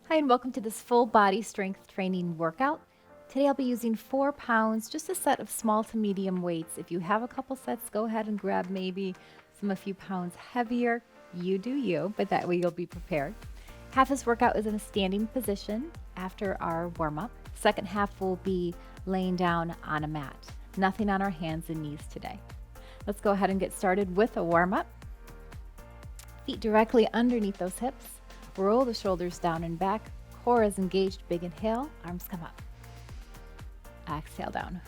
Hi, and welcome to this full body strength training workout. Today I'll be using 4 pounds, just a set of small to medium weights. If you have a couple sets, go ahead and grab maybe a few pounds heavier. You do you, but that way you'll be prepared. Half this workout is in a standing position after our warm-up. Second half will be laying down on a mat. Nothing on our hands and knees today. Let's go ahead and get started with a warm-up. Feet directly underneath those hips. Roll the shoulders down and back. Core is engaged. Big inhale. Arms come up. Exhale down.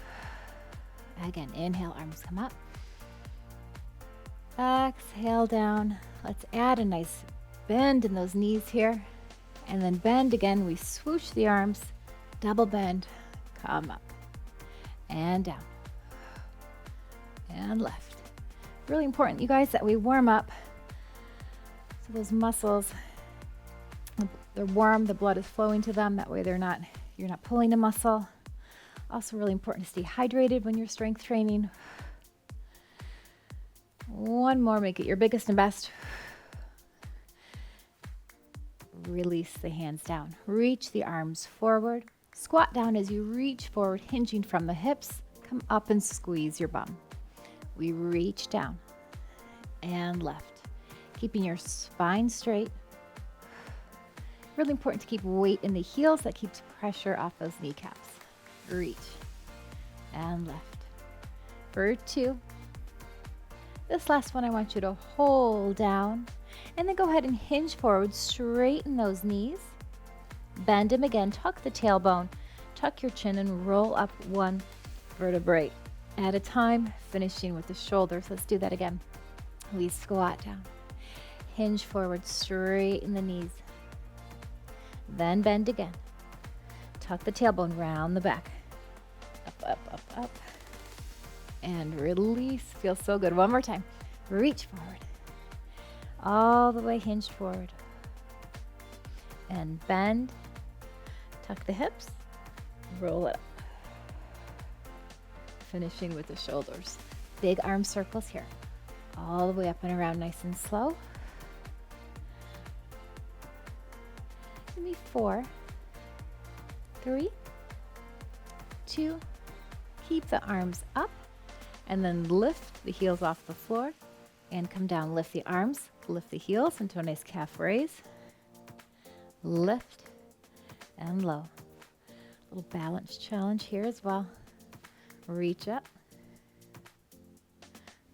Again, inhale. Arms come up. Exhale down. Let's add a nice bend in those knees here. And then bend again. We swoosh the arms. Double bend. Come up. And down. And left. Really important, you guys, that we warm up. So those muscles, they're warm, the blood is flowing to them. That way you're not pulling a muscle. Also really important to stay hydrated when you're strength training. One more, make it your biggest and best. Release the hands down. Reach the arms forward. Squat down as you reach forward, hinging from the hips. Come up and squeeze your bum. We reach down and left. Keeping your spine straight. Really important to keep weight in the heels. That keeps pressure off those kneecaps. Reach and left. For 2. This last one I want you to hold down and then go ahead and hinge forward. Straighten those knees. Bend them again. Tuck the tailbone. Tuck your chin and roll up one vertebrae at a time, finishing with the shoulders. Let's do that again. We squat down. Hinge forward. Straighten the knees. Then bend again. Tuck the tailbone round the back. Up, up, up, up. And release. Feels so good. One more time. Reach forward. All the way hinged forward. And bend. Tuck the hips. Roll it up. Finishing with the shoulders. Big arm circles here. All the way up and around, nice and slow. Give me 4, 3, 2. Keep the arms up and then lift the heels off the floor and come down. Lift the arms, lift the heels into a nice calf raise. Lift and low. Little balance challenge here as well. Reach up.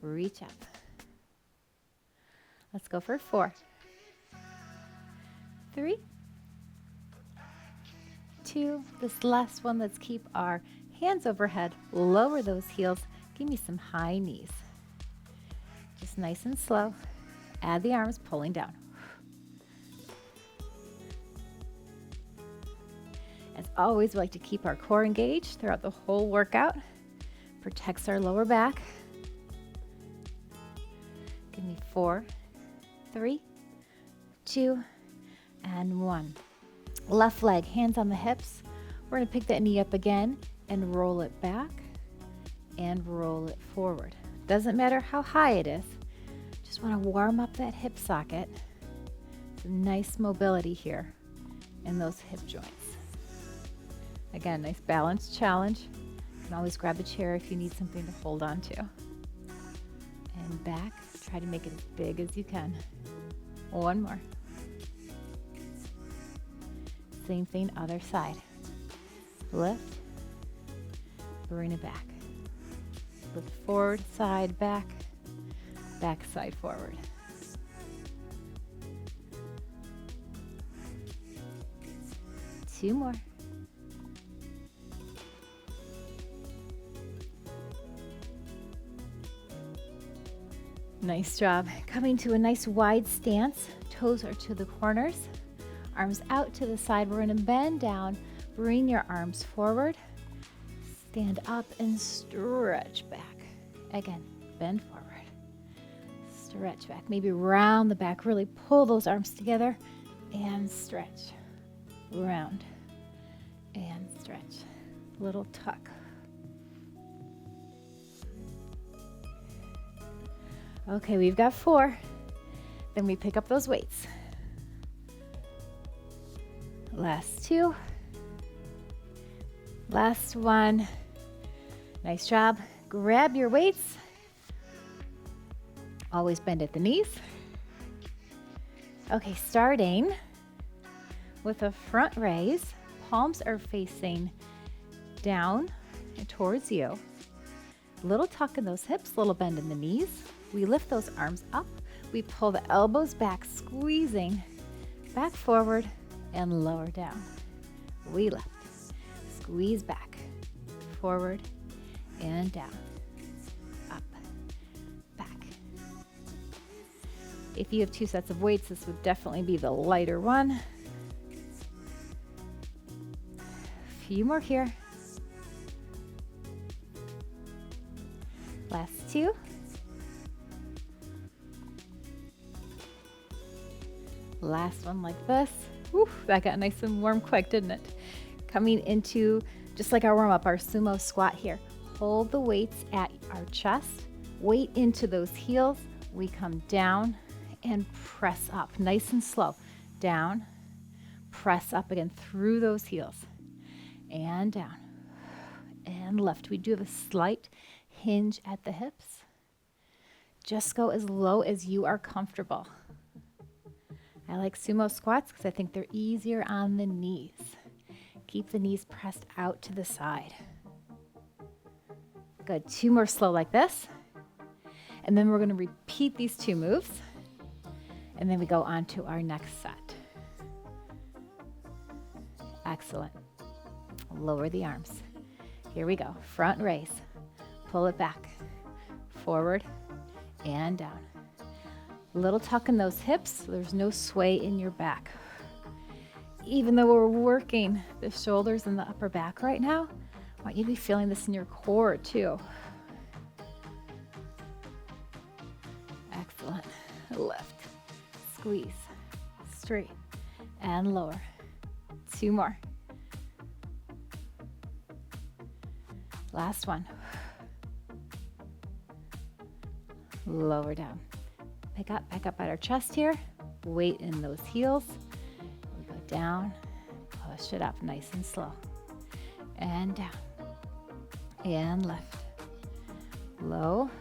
Reach up. Let's go for 4, 3, 2. This last one, let's keep our hands overhead. Lower those heels. Give me some high knees. Just nice and slow. Add the arms, pulling down. As always, we like to keep our core engaged throughout the whole workout. Protects our lower back. Give me 4, 3, 2, and 1. Left leg, hands on the hips. We're going to pick that knee up again and roll it back and roll it forward. Doesn't matter how high it is. Just want to warm up that hip socket. Some nice mobility here in those hip joints. Again, nice balance challenge. You can always grab a chair if you need something to hold on to. And back. Try to make it as big as you can. One more. Same thing, other side. Lift. Bring it back. Lift forward, side, back. Back, side, forward. Two more. Nice job. Coming to a nice wide stance. Toes are to the corners. Arms out to the side. We're going to bend down. Bring your arms forward. Stand up and stretch back. Again, bend forward. Stretch back. Maybe round the back. Really pull those arms together and stretch. Round and stretch. Little tuck. Okay, we've got 4. Then we pick up those weights. Last two. Last one. Nice job. Grab your weights. Always bend at the knees. Okay, starting with a front raise. Palms are facing down and towards you. Little tuck in those hips, little bend in the knees. We lift those arms up. We pull the elbows back, squeezing back forward and lower down. We lift, squeeze back, forward and down, up, back. If you have two sets of weights, this would definitely be the lighter one. A few more here. Last two. Last one like this. Whew, that got nice and warm quick, didn't it? Coming into, just like our warm-up, our sumo squat here. Hold the weights at our chest. Weight into those heels. We come down and press up, nice and slow. Down, press up again through those heels. And down, and left. We do have a slight hinge at the hips. Just go as low as you are comfortable. I like sumo squats because I think they're easier on the knees. Keep the knees pressed out to the side. Good, two more slow like this. And then we're gonna repeat these two moves. And then we go on to our next set. Excellent. Lower the arms. Here we go, front raise. Pull it back, forward and down. Little tuck in those hips, so there's no sway in your back. Even though we're working the shoulders and the upper back right now, I want you to be feeling this in your core too. Excellent. Lift, squeeze, straight, and lower. Two more. Last one. Lower down. Back up at our chest here. Weight in those heels. We go down, push it up nice and slow. And down. And left. Low,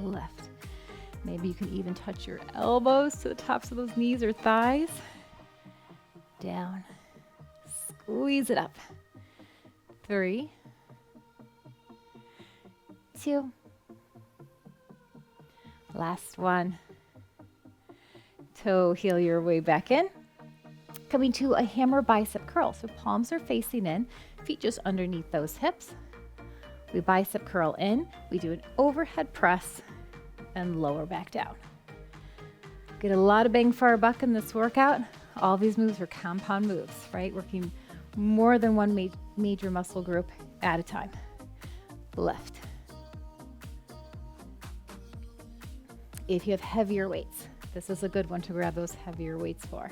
left. Maybe you can even touch your elbows to the tops of those knees or thighs. Down. Squeeze it up. 3, 2. Last one. Toe heel your way back in. Coming to a hammer bicep curl. So palms are facing in, feet just underneath those hips. We bicep curl in. We do an overhead press and lower back down. Get a lot of bang for our buck in this workout. All these moves are compound moves, right? Working more than one major muscle group at a time. Lift. If you have heavier weights, this is a good one to grab those heavier weights for.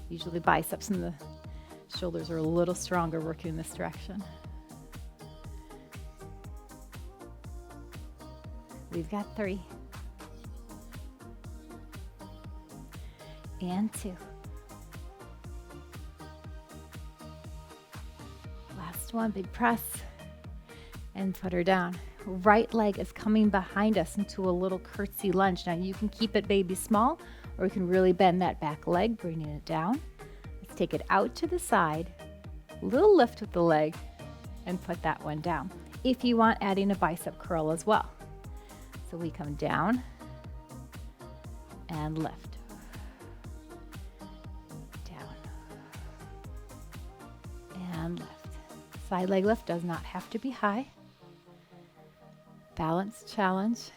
Usually biceps and the shoulders are a little stronger working in this direction. We've got 3. And 2. Last one, big press. And put her down. Right leg is coming behind us into a little curtsy lunge. Now you can keep it baby small, or you can really bend that back leg, bringing it down. Let's take it out to the side, little lift with the leg, and put that one down. If you want, adding a bicep curl as well. So we come down and lift. Down. And lift. Side leg lift does not have to be high. Balance challenge.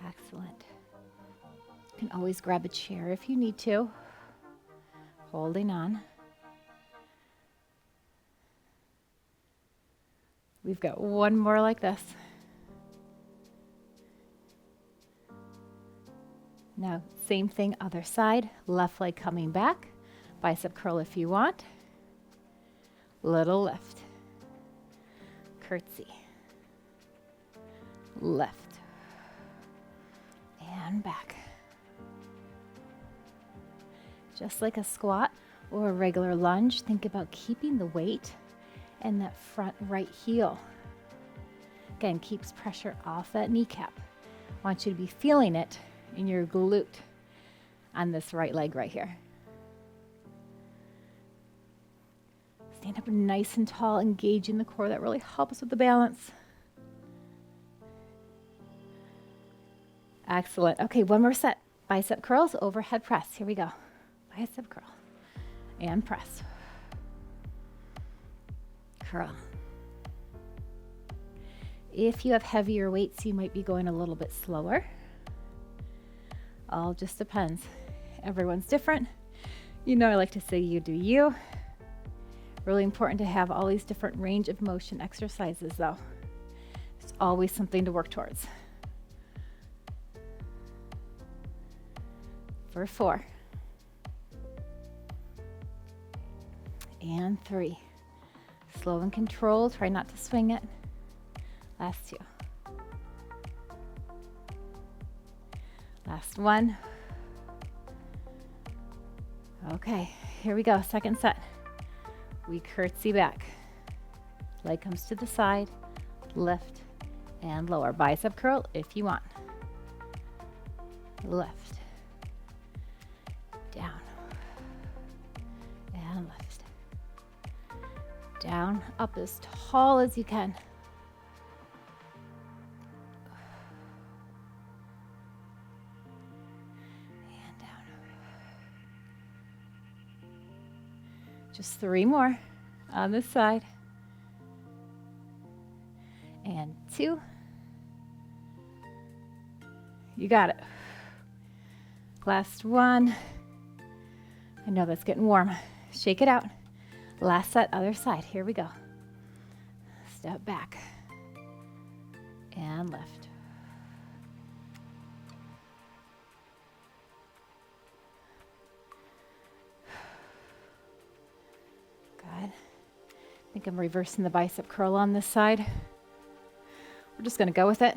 Excellent. You can always grab a chair if you need to. Holding on. We've got one more like this. Now, same thing, other side. Left leg coming back. Bicep curl if you want. Little lift. Curtsy. Left. and back. Just like a squat or a regular lunge, think about keeping the weight and that front right heel. Again, keeps pressure off that kneecap. I want you to be feeling it in your glute on this right leg right here. Stand up nice and tall, engaging the core. That really helps with the balance. Excellent. Okay, one more set. Bicep curls, overhead press. Here we go. Bicep curl and press. Curl. If you have heavier weights, you might be going a little bit slower. All just depends. Everyone's different. You know, I like to say you do you. Really important to have all these different range of motion exercises though. There's always something to work towards. For 4. And 3. Slow and controlled, try not to swing it. Last 2. Last 1. Okay, here we go, second set. We curtsy back. Leg comes to the side, lift and lower. Bicep curl if you want. Lift, down, and lift. Down, up as tall as you can. Just 3 more on this side. And 2. You got it. Last 1. I know that's getting warm. Shake it out. Last set, other side. Here we go. Step back. And lift. Good. I think I'm reversing the bicep curl on this side. We're just going to go with it.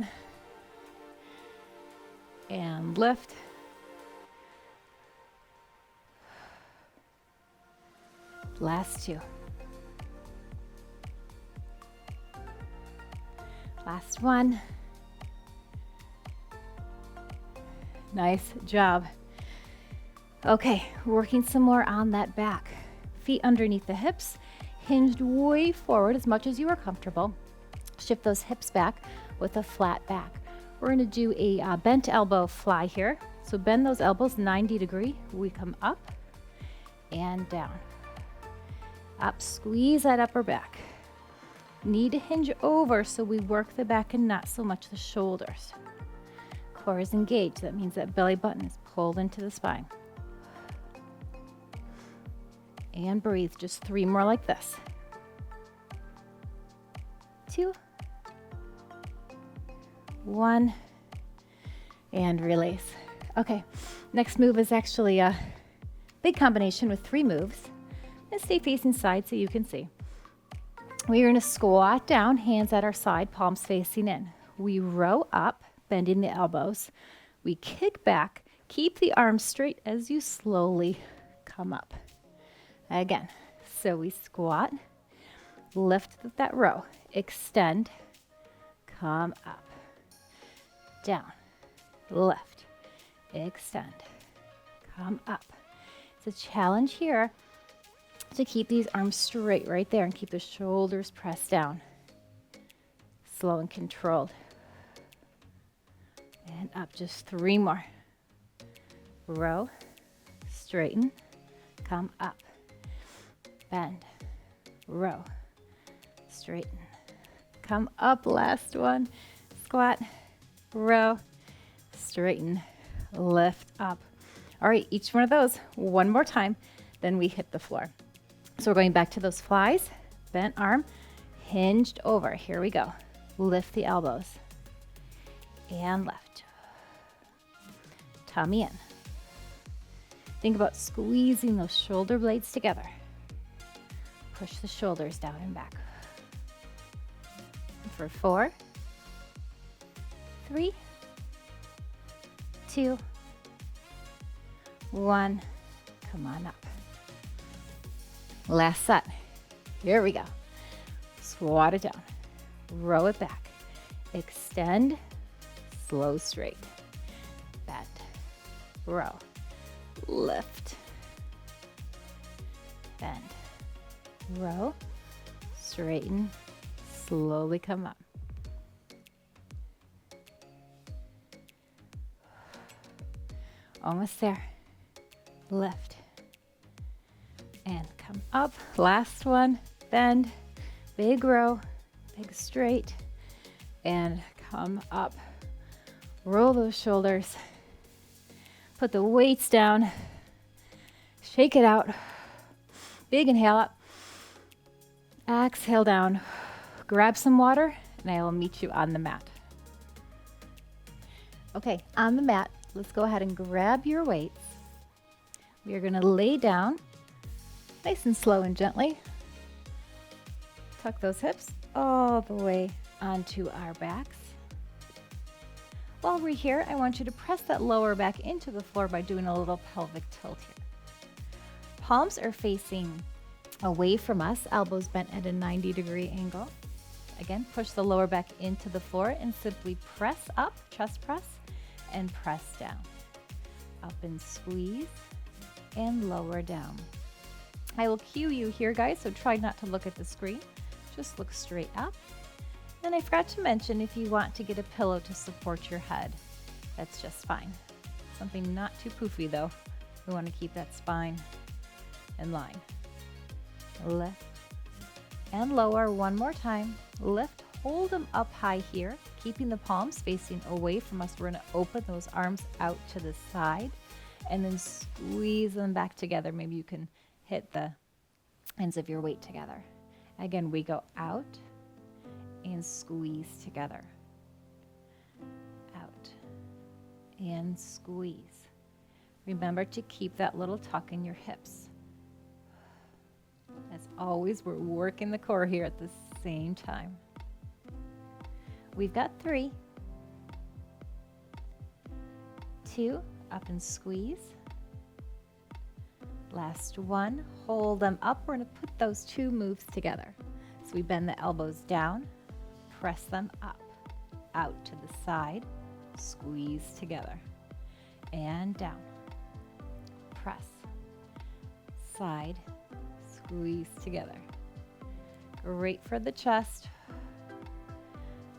And lift. Last 2. Last 1. Nice job. Okay, working some more on that back. Feet underneath the hips, hinged way forward as much as you are comfortable. Shift those hips back with a flat back. We're going to do a bent elbow fly here. So bend those elbows 90 degrees. We come up and down. Up, squeeze that upper back. Need to hinge over so we work the back and not so much the shoulders. Core is engaged. That means that belly button is pulled into the spine. And breathe, just 3 more like this. 2, 1, and release. Okay, next move is actually a big combination with 3 moves. And stay facing side so you can see. We are going to squat down, hands at our side, palms facing in. We row up, bending the elbows. We kick back, keep the arms straight as you slowly come up. Again, so we squat, lift with that row, extend, come up, down, lift, extend, come up. It's a challenge here to keep these arms straight right there and keep the shoulders pressed down. Slow and controlled. And up, just 3 more. Row, straighten, come up. Bend, row, straighten, come up. Last one. Squat, row, straighten, lift up. All right, each one of those, one more time, then we hit the floor. So we're going back to those flies, bent arm, hinged over. Here we go. Lift the elbows and left. Tummy in. Think about squeezing those shoulder blades together. Push the shoulders down and back. For 4, 3, 2, 1. Come on up. Last set. Here we go. Squat it down. Row it back. Extend. Slow straight. Bend. Row. Lift. Bend. Row. Straighten. Slowly come up. Almost there. Lift. And come up. Last one. Bend. Big row. Big straight. And come up. Roll those shoulders. Put the weights down. Shake it out. Big inhale up. Exhale down. Grab some water, and I will meet you on the mat. Okay, on the mat, let's go ahead and grab your weights. We are going to lay down, nice and slow and gently. Tuck those hips all the way onto our backs. While we're here, I want you to press that lower back into the floor by doing a little pelvic tilt here. Palms are facing away from us, elbows bent at a 90-degree angle. Again, push the lower back into the floor and simply press up, chest press, and press down. Up and squeeze, and lower down. I will cue you here, guys, so try not to look at the screen. Just look straight up. And I forgot to mention, if you want to get a pillow to support your head, that's just fine. Something not too poofy, though. We want to keep that spine in line. Lift and lower one more time. Lift, hold them up high here, keeping the palms facing away from us. We're going to open those arms out to the side and then squeeze them back together. Maybe you can hit the ends of your weight together. Again, we go out and squeeze together. Out and squeeze. Remember to keep that little tuck in your hips. As always, we're working the core here at the same time. We've got 3, 2, up and squeeze. Last one, hold them up. We're going to put those 2 moves together. So we bend the elbows down, press them up, out to the side, squeeze together, and down. Press, side, squeeze together. Great for the chest.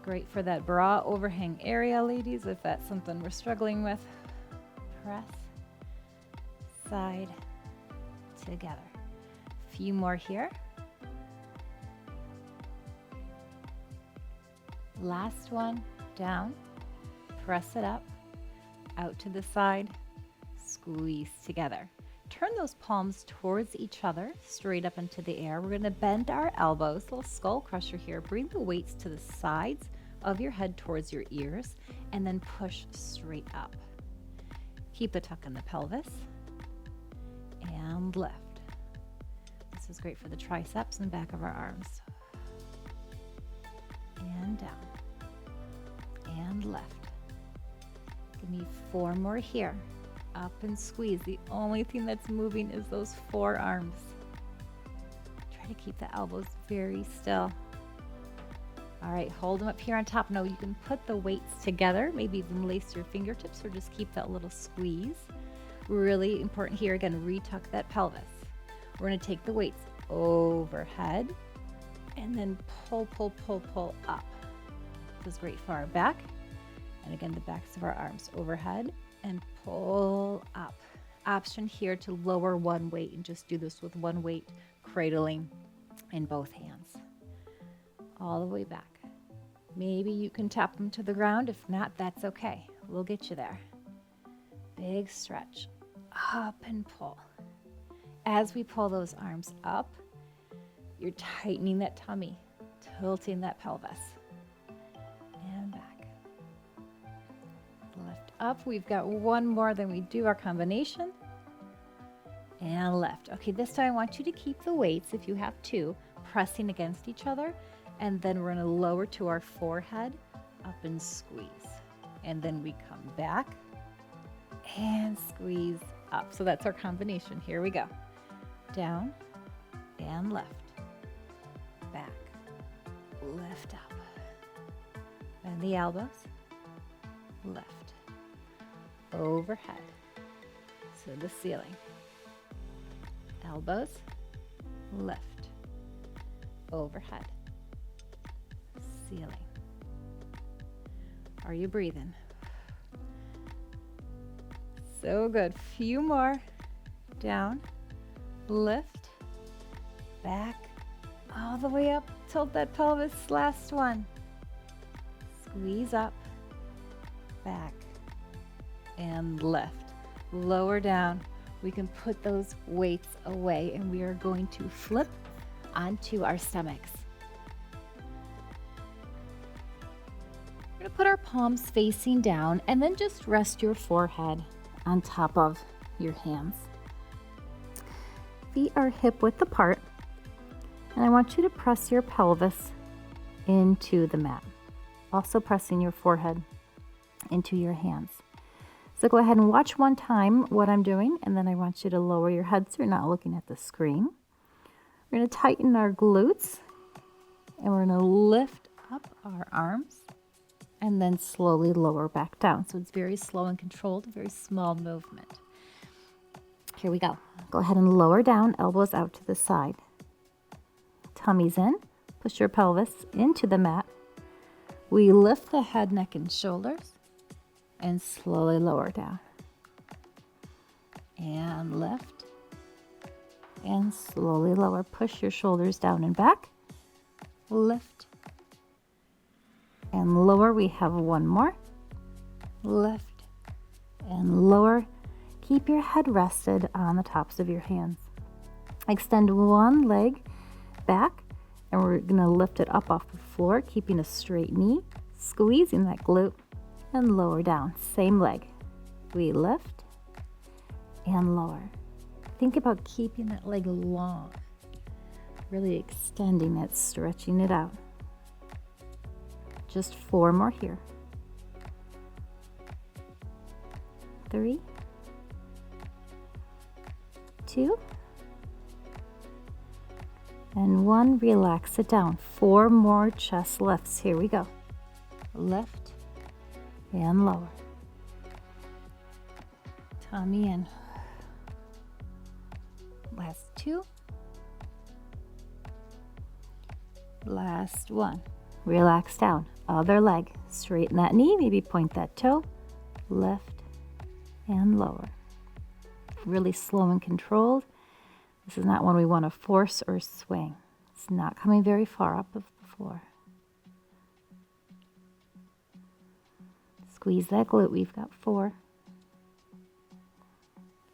Great for that bra overhang area, ladies, if that's something we're struggling with. Press, side, together. A few more here. Last one, down, press it up, out to the side, squeeze together. Turn those palms towards each other, straight up into the air. We're going to bend our elbows, little skull crusher here. Bring the weights to the sides of your head towards your ears, and then push straight up. Keep the tuck in the pelvis, and lift. This is great for the triceps and back of our arms. And down, and lift. Give me 4 more here. Up and squeeze. The only thing that's moving is those forearms. Try to keep the elbows very still. All right, hold them up here on top. Now you can put the weights together, maybe even lace your fingertips or just keep that little squeeze. Really important here, again, retuck that pelvis. We're going to take the weights overhead and then pull, pull, pull, pull up. This is great for our back. And again, the backs of our arms overhead and pull up. Option here to lower one weight and just do this with one weight, cradling in both hands. All the way back. Maybe you can tap them to the ground. If not, that's okay. We'll get you there. Big stretch. Up and pull. As we pull those arms up, you're tightening that tummy, tilting that pelvis. And back. Lift up. We've got one more, then we do our combination. And lift. Okay, this time I want you to keep the weights, if you have 2, pressing against each other. And then we're going to lower to our forehead, up and squeeze. And then we come back and squeeze up. So that's our combination. Here we go. Down and left, back, lift up. And the elbows, left, overhead, to the ceiling. Elbows, left, overhead, ceiling. Are you breathing? So good. Few more. Down, lift, back, all the way up. Tilt that pelvis. Last one. Squeeze up, back, and lift. Lower down. We can put those weights away, and we are going to flip onto our stomachs. We're going to put our palms facing down, and then just rest your forehead on top of your hands. Feet are hip width apart, and I want you to press your pelvis into the mat. Also pressing your forehead into your hands. So go ahead and watch one time what I'm doing, and then I want you to lower your head so you're not looking at the screen. We're going to tighten our glutes, and we're going to lift up our arms, and then slowly lower back down. So it's very slow and controlled, very small movement. Here we go. Go ahead and lower down, elbows out to the side. Tummy's in. Push your pelvis into the mat. We lift the head, neck, and shoulders, and slowly lower down. And lift, and slowly lower. Push your shoulders down and back. Lift, and lower. We have one more. Lift, and lower. Keep your head rested on the tops of your hands. Extend one leg back, and we're going to lift it up off the floor, keeping a straight knee, squeezing that glute, and lower down. Same leg. We lift and lower. Think about keeping that leg long, really extending it, stretching it out. Just 4 more here. 3, 2, and 1. Relax it down. 4 more chest lifts. Here we go. Lift and lower. Tummy in. Last 2. Last 1. Relax down. Other leg. Straighten that knee. Maybe point that toe. Lift and lower. Really slow and controlled. This is not one we want to force or swing. It's not coming very far up of the floor. Squeeze that glute. We've got 4,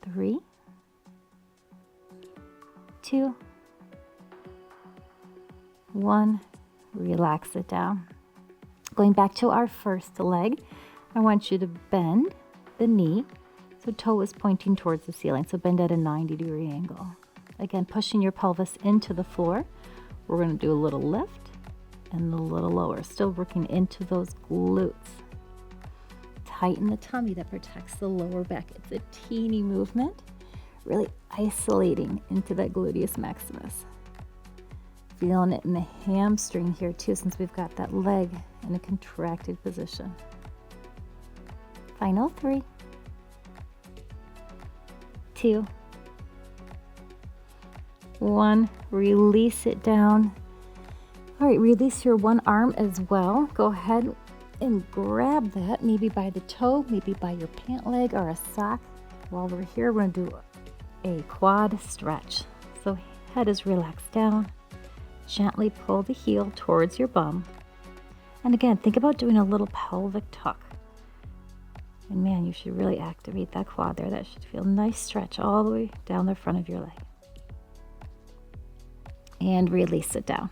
3, 2, 1. Relax it down. Going back to our first leg, I want you to bend the knee so toe is pointing towards the ceiling. So bend at a 90-degree angle. Again, pushing your pelvis into the floor. We're going to do a little lift and a little lower. Still working into those glutes. Tighten the tummy. That protects the lower back. It's a teeny movement, really isolating into that gluteus maximus. Feeling it in the hamstring here too, since we've got that leg in a contracted position. Final 3, 2, 1. Release it down. All right, release your one arm as well. Go ahead and grab that, maybe by the toe, maybe by your pant leg or a sock. While we're here, we're going to do a quad stretch. So head is relaxed down. Gently pull the heel towards your bum. And again, think about doing a little pelvic tuck. And man, you should really activate that quad there. That should feel a nice stretch all the way down the front of your leg. And release it down.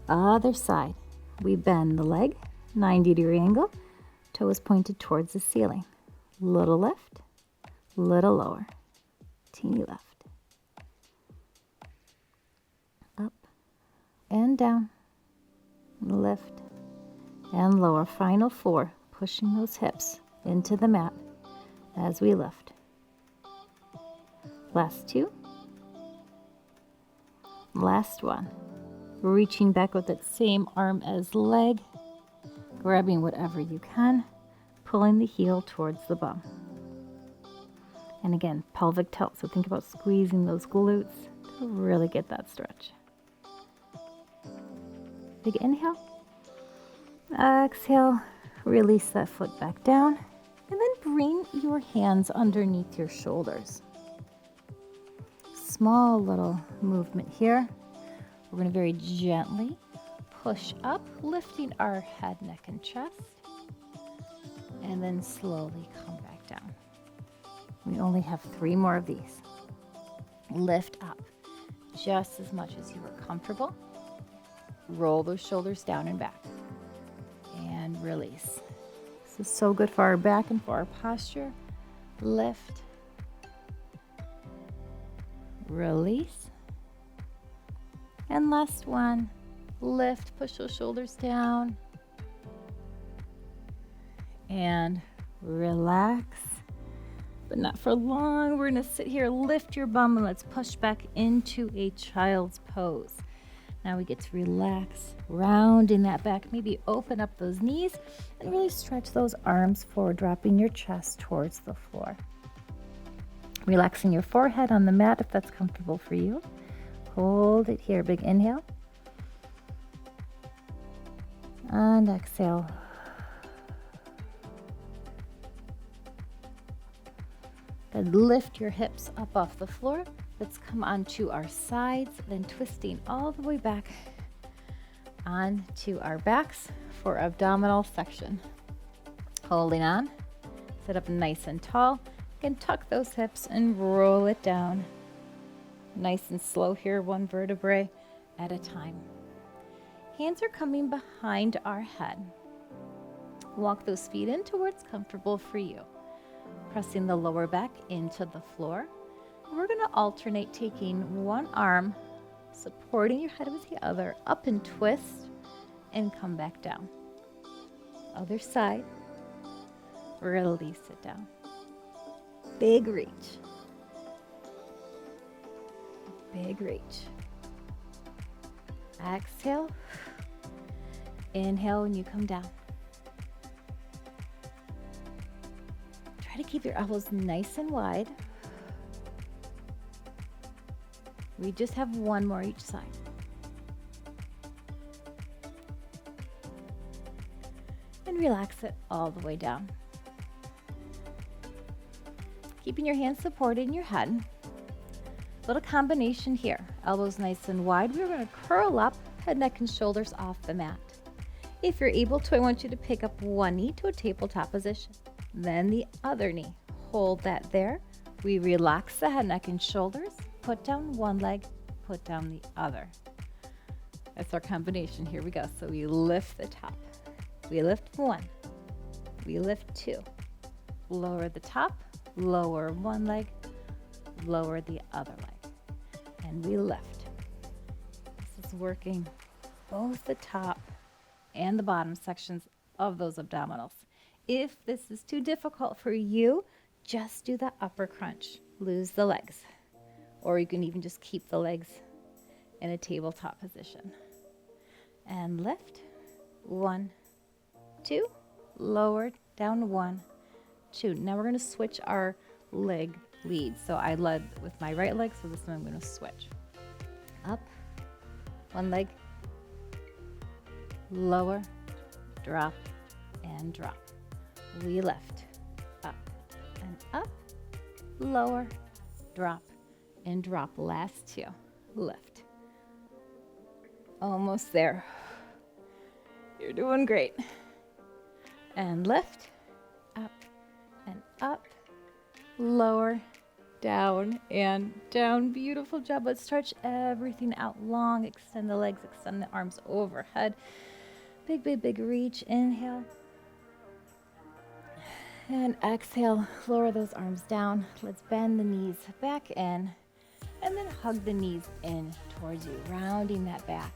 Other side. We bend the leg, 90-degree angle. Toe is pointed towards the ceiling. Little lift, little lower. Teeny left. Up and down. Lift and lower. Final 4. Pushing those hips into the mat. as we lift. Last two. Last one. Reaching back with that same arm as leg, grabbing whatever you can, pulling the heel towards the bum. And again, pelvic tilt. So think about squeezing those glutes to really get that stretch. Big inhale. Exhale, release that foot back down. And then bring your hands underneath your shoulders. Small little movement here. We're going to very gently push up, lifting our head, neck, and chest. And then slowly come back down. We only have 3 more of these. Lift up just as much as you are comfortable. Roll those shoulders down and back. And release. This is so good for our back and for our posture. Lift. Release. And last one. Lift, push those shoulders down. And relax. But not for long. We're going to sit here, lift your bum, and let's push back into a child's pose. Now we get to relax, rounding that back. Maybe open up those knees and really stretch those arms forward, dropping your chest towards the floor. Relaxing your forehead on the mat if that's comfortable for you. Hold it here. Big inhale. And exhale. And lift your hips up off the floor. Let's come onto our sides, then twisting all the way back onto our backs for abdominal section. Holding on, sit up nice and tall. You can tuck those hips and roll it down. Nice and slow here, one vertebrae at a time. Hands are coming behind our head. Walk those feet in to where it's comfortable for you. Pressing the lower back into the floor. We're going to alternate taking one arm, supporting your head with the other, up and twist, and come back down. Other side, release it down. Big reach. Big reach. Exhale. Inhale when you come down. Try to keep your elbows nice and wide. We just have one more each side. And relax it all the way down. Keeping your hands supported in your head. Little combination here. Elbows nice and wide. We're going to curl up, head, neck, and shoulders off the mat. If you're able to, I want you to pick up one knee to a tabletop position. Then the other knee. Hold that there. We relax the head, neck, and shoulders. Put down one leg, put down the other. That's our combination. Here we go. So we lift the top. We lift one. We lift two. Lower the top, lower one leg, lower the other leg. And we lift. This is working both the top and the bottom sections of those abdominals. If this is too difficult for you, just do the upper crunch. Lose the legs. Or you can even just keep the legs in a tabletop position. And lift. 1, 2. Lower, down 1, 2. Now we're going to switch our leg leads. So I led with my right leg, so this one I'm going to switch. Up, one leg. Lower, drop, and drop. We lift. Up and up. Lower, drop, and drop. Last two. Lift. Almost there. You're doing great. And lift. Up and up. Lower, down, and down. Beautiful job. Let's stretch everything out long. Extend the legs, extend the arms overhead. Big, big, big reach. Inhale. And exhale. Lower those arms down. Let's bend the knees back in. And then hug the knees in towards you, rounding that back.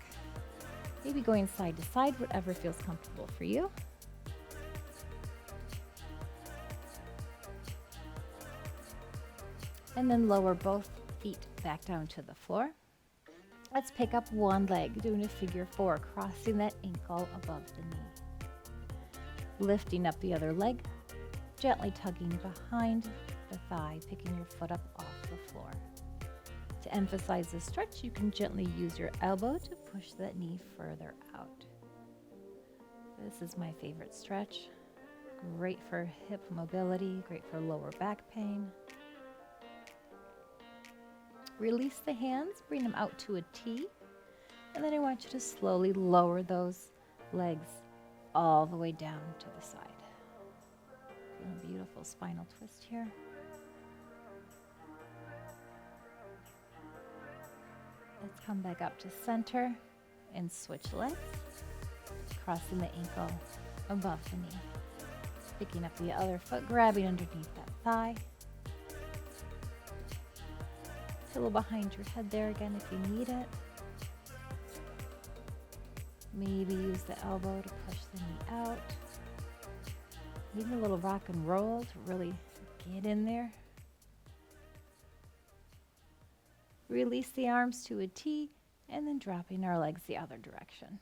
Maybe going side to side, whatever feels comfortable for you. And then lower both feet back down to the floor. Let's pick up one leg, doing a figure 4, crossing that ankle above the knee. Lifting up the other leg, gently tugging behind the thigh, picking your foot up off the floor. To emphasize the stretch, you can gently use your elbow to push that knee further out. This is my favorite stretch. Great for hip mobility, great for lower back pain. Release the hands, bring them out to a T, and then I want you to slowly lower those legs all the way down to the side. A beautiful spinal twist here. Let's come back up to center and switch legs, crossing the ankle above the knee. Picking up the other foot, grabbing underneath that thigh. Pillow behind your head there again if you need it. Maybe use the elbow to push the knee out. Maybe a little rock and roll to really get in there. Release the arms to a T and then dropping our legs the other direction.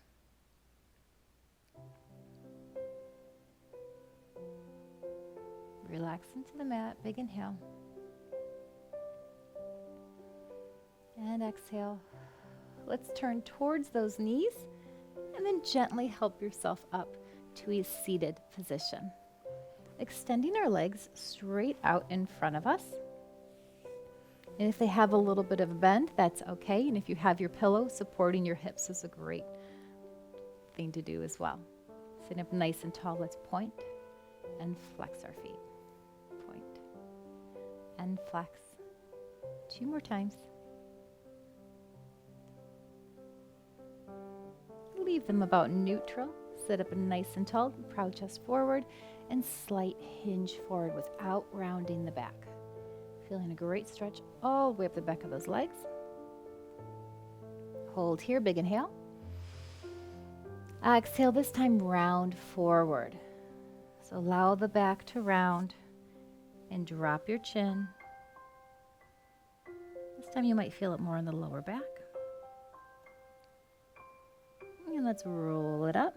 Relax into the mat, big inhale. And exhale. Let's turn towards those knees and then gently help yourself up to a seated position. Extending our legs straight out in front of us. And if they have a little bit of a bend, that's okay. And if you have your pillow, supporting your hips is a great thing to do as well. Sitting up nice and tall, let's point and flex our feet. Point and flex. 2 more times. Leave them about neutral. Sit up nice and tall, proud chest forward, and slight hinge forward without rounding the back. Feeling a great stretch all the way up the back of those legs. Hold here, big inhale. Exhale, this time round forward. So allow the back to round and drop your chin. This time you might feel it more in the lower back. And let's roll it up.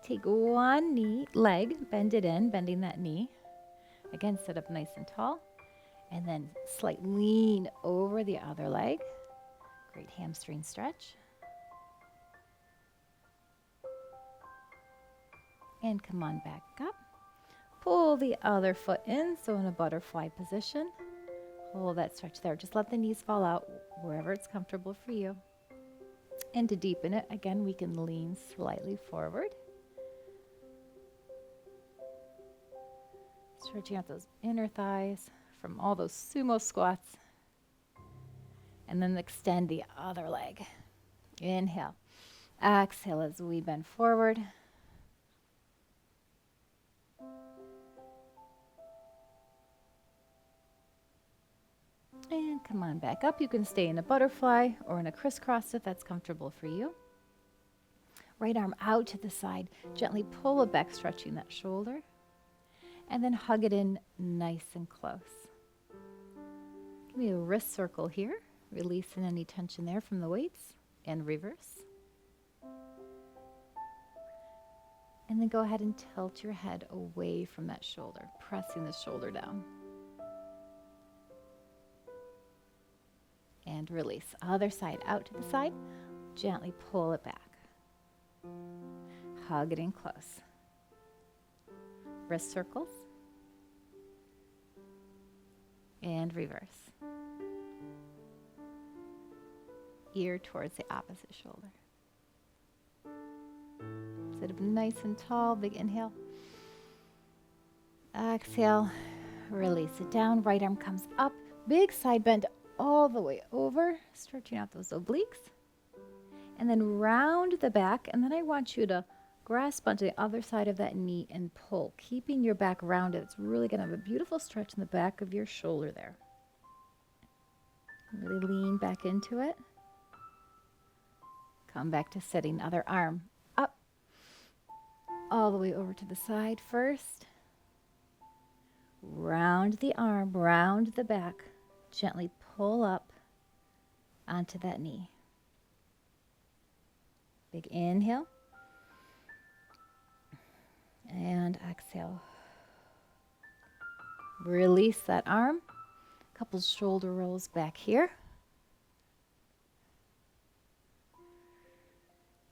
Take one leg, bend it in, bending that knee. Again, sit up nice and tall. And then slight lean over the other leg. Great hamstring stretch. And come on back up. Pull the other foot in, so in a butterfly position. Hold that stretch there. Just let the knees fall out wherever it's comfortable for you. And to deepen it, again, we can lean slightly forward. Stretching out those inner thighs from all those sumo squats. And then extend the other leg. Inhale. Exhale as we bend forward. And come on back up. You can stay in a butterfly or in a crisscross if that's comfortable for you. Right arm out to the side. Gently pull it back, stretching that shoulder. And then hug it in nice and close. Give me a wrist circle here. Releasing any tension there from the weights. And reverse. And then go ahead and tilt your head away from that shoulder, pressing the shoulder down. And release. Other side out to the side. Gently pull it back. Hug it in close. Wrist circles. And reverse. Ear towards the opposite shoulder. Sit up nice and tall. Big inhale. Exhale. Release it down. Right arm comes up. Big side bend all the way over, stretching out those obliques, and then round the back. And then I want you to grasp onto the other side of that knee and pull, keeping your back rounded. It's really going to have a beautiful stretch in the back of your shoulder there. Really lean back into it. Come back to sitting. Other arm up, all the way over to the side first. Round the arm, round the back. Gently pull up onto that knee. Big inhale. And exhale. Release that arm. Couple shoulder rolls back here.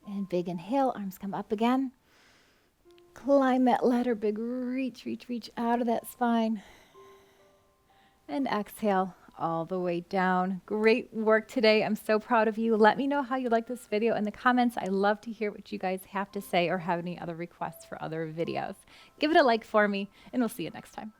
And big inhale, arms come up again. Climb that ladder, big reach, reach, reach out of that spine. And exhale all the way down. Great work today. I'm so proud of you. Let me know how you like this video in the comments. I love to hear what you guys have to say or have any other requests for other videos. Give it a like for me, and we'll see you next time.